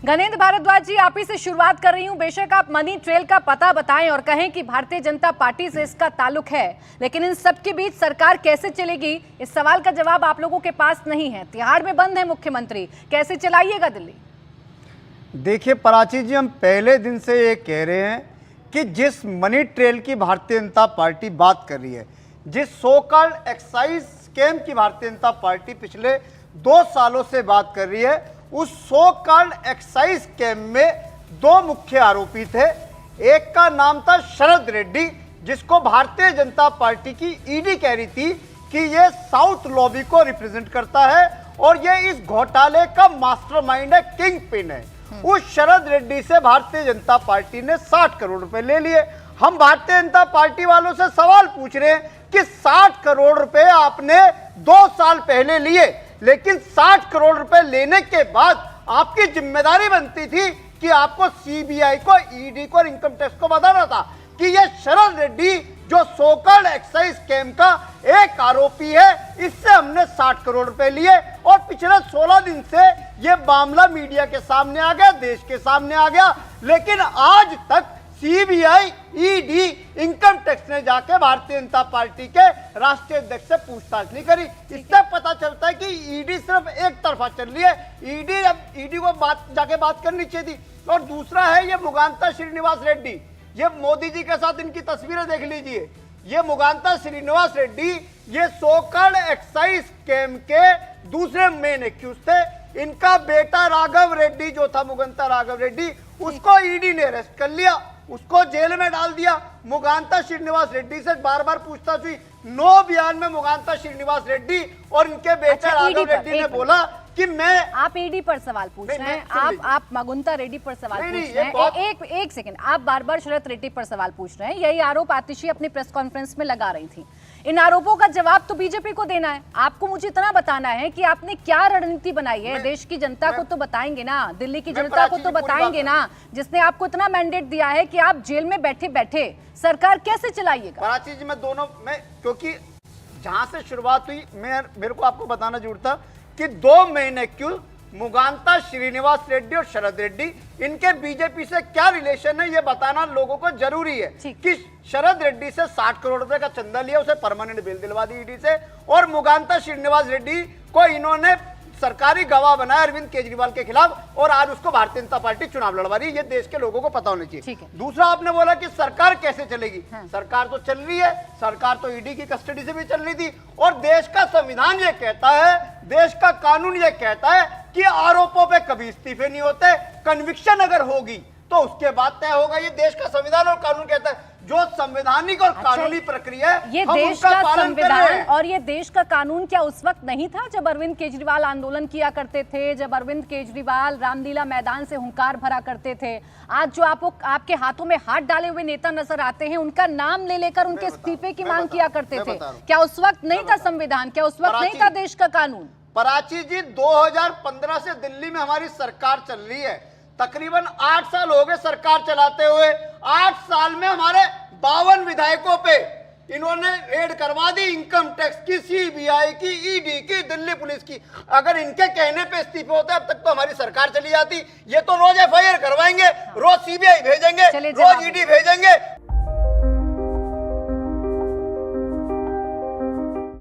गणेंद्र भारद्वाज जी, आप ही से शुरुआत कर रही हूं। बेशक आप मनी ट्रेल का पता बताएं और कहें कि भारतीय जनता पार्टी से इसका ताल्लुक है, लेकिन इन सब के बीच सरकार कैसे चलेगी, इस सवाल का जवाब आप लोगों के पास नहीं है। तिहाड़ में बंद है मुख्यमंत्री, कैसे चलाइएगा दिल्ली? देखिए प्राची जी, हम पहले दिन से ये कह रहे हैं कि जिस मनी ट्रेल की भारतीय जनता पार्टी बात कर रही है, जिस सो कॉल्ड एक्साइज स्कैम की भारतीय जनता पार्टी पिछले 2 सालों से बात कर रही है, उस सो कॉल्ड एक्साइज स्कैम में 2 मुख्य आरोपी थे। एक का नाम था शरद रेड्डी, जिसको भारतीय जनता पार्टी की ईडी कह रही थी कि ये साउथ लॉबी को रिप्रेजेंट करता है और ये इस घोटाले का मास्टरमाइंड है, किंग पिन है। उस शरद रेड्डी से भारतीय जनता पार्टी ने 60 करोड़ रुपए ले लिए। हम भारतीय जनता पार्टी वालों से सवाल पूछ रहे हैं कि 60 करोड़ रुपए आपने 2 साल पहले लिए, लेकिन 60 करोड़ रुपए लेने के बाद आपकी जिम्मेदारी बनती थी कि आपको सीबीआई को, ईडी को और इनकम टैक्स को बताना था कि यह शरद रेड्डी जो सो कॉल्ड एक्साइज स्कैम का एक आरोपी है, इससे हमने 60 करोड़ रुपए लिए। और पिछले 16 दिन से यह मामला मीडिया के सामने आ गया, देश के सामने आ गया, लेकिन आज तक सीबीआई, ईडी, इनकम टैक्स ने जाके भारतीय जनता पार्टी के राष्ट्रीय अध्यक्ष से पूछताछ नहीं करी। इससे पता चलता है कि ईडी सिर्फ एक तरफा चल रही है। ईडी को जाके बात करनी चाहिए थी। और दूसरा है ये मुगांता श्रीनिवास रेड्डी, ये मोदी जी के साथ इनकी तस्वीरें देख लीजिए। ये मुगांता श्रीनिवास रेड्डी ये सो कॉल्ड एक्साइज स्कैम के दूसरे मेन एक्यूज थे। इनका बेटा राघव रेड्डी जो था, मुगांता राघव रेड्डी, उसको ईडी ने अरेस्ट कर लिया, उसको जेल में डाल दिया। मुगांता श्रीनिवास रेड्डी से बार बार पूछताछ हुई। 9 बयान में मुगांता श्रीनिवास रेड्डी और इनके बेटे राघव रेड्डी ने बोला कि मैं, आप ईडी पर सवाल पूछ रहे हैं, आप मुगांता रेड्डी पर सवाल पूछ रहे हैं। एक सेकंड, आप बार बार शरद रेड्डी पर सवाल पूछ रहे हैं। यही आरोप आतिशी अपनी प्रेस कॉन्फ्रेंस में लगा रही थी। इन आरोपों का जवाब तो बीजेपी को देना है। आपको मुझे इतना बताना है कि आपने क्या रणनीति बनाई है। देश की जनता को तो बताएंगे ना, दिल्ली की जनता को तो बताएंगे ना, जिसने आपको इतना मैंडेट दिया है कि आप जेल में बैठे बैठे सरकार कैसे चलाइएगा? प्राची जी, मैं दोनों में, क्योंकि जहां से शुरुआत हुई, मेरे को आपको बताना जरूरत था कि 2 मेन एक्यूज मुगांता श्रीनिवास रेड्डी और शरद रेड्डी, इनके बीजेपी से क्या रिलेशन है ये बताना लोगों को जरूरी है। कि शरद रेड्डी से 60 करोड़ रुपए का चंदा लिया, उसे परमानेंट बेल दिलवा दी ईडी से, और मुगांता श्रीनिवास रेड्डी को इन्होंने सरकारी गवाह बनाया अरविंद केजरीवाल के खिलाफ, और आज उसको भारतीय जनता पार्टी चुनाव लड़वा रही है। ये देश के लोगों को पता होना चाहिए। दूसरा, आपने बोला कि सरकार कैसे चलेगी। सरकार तो चल रही है, सरकार तो ईडी की कस्टडी से भी चल रही थी, और देश का संविधान ये कहता है, देश का कानून ये कहता है कि आरोपों पे कभी इस्तीफे नहीं होते। कन्विक्शन अगर होगी तो उसके बाद तय होगा। ये देश का संविधान और कानून कहता है। जो संवैधानिक और कानूनी प्रक्रिया है, ये देश का संविधान और ये देश का कानून क्या उस वक्त नहीं था जब अरविंद केजरीवाल आंदोलन किया करते थे, जब अरविंद केजरीवाल रामलीला मैदान से हुंकार भरा करते थे? आज जो आपके हाथों में हाथ डाले हुए नेता नजर आते हैं, उनका नाम ले लेकर उनके इस्तीफे की मांग किया करते थे। क्या उस वक्त नहीं था संविधान? क्या उस वक्त नहीं था देश का कानून? प्राची जी, 2015 से दिल्ली में हमारी सरकार चल रही है। तकरीबन 8 साल हो गए सरकार चलाते हुए। 8 साल में हमारे 52 विधायकों पे इन्होंने रेड करवा दी, इनकम टैक्स की, सीबीआई की, ईडी की, दिल्ली पुलिस की। अगर इनके कहने पे इस्तीफे होते अब तक तो हमारी सरकार चली जाती। ये तो रोज एफआईआर करवाएंगे, रोज सीबीआई भेजेंगे, रोज ईडी भेजेंगे,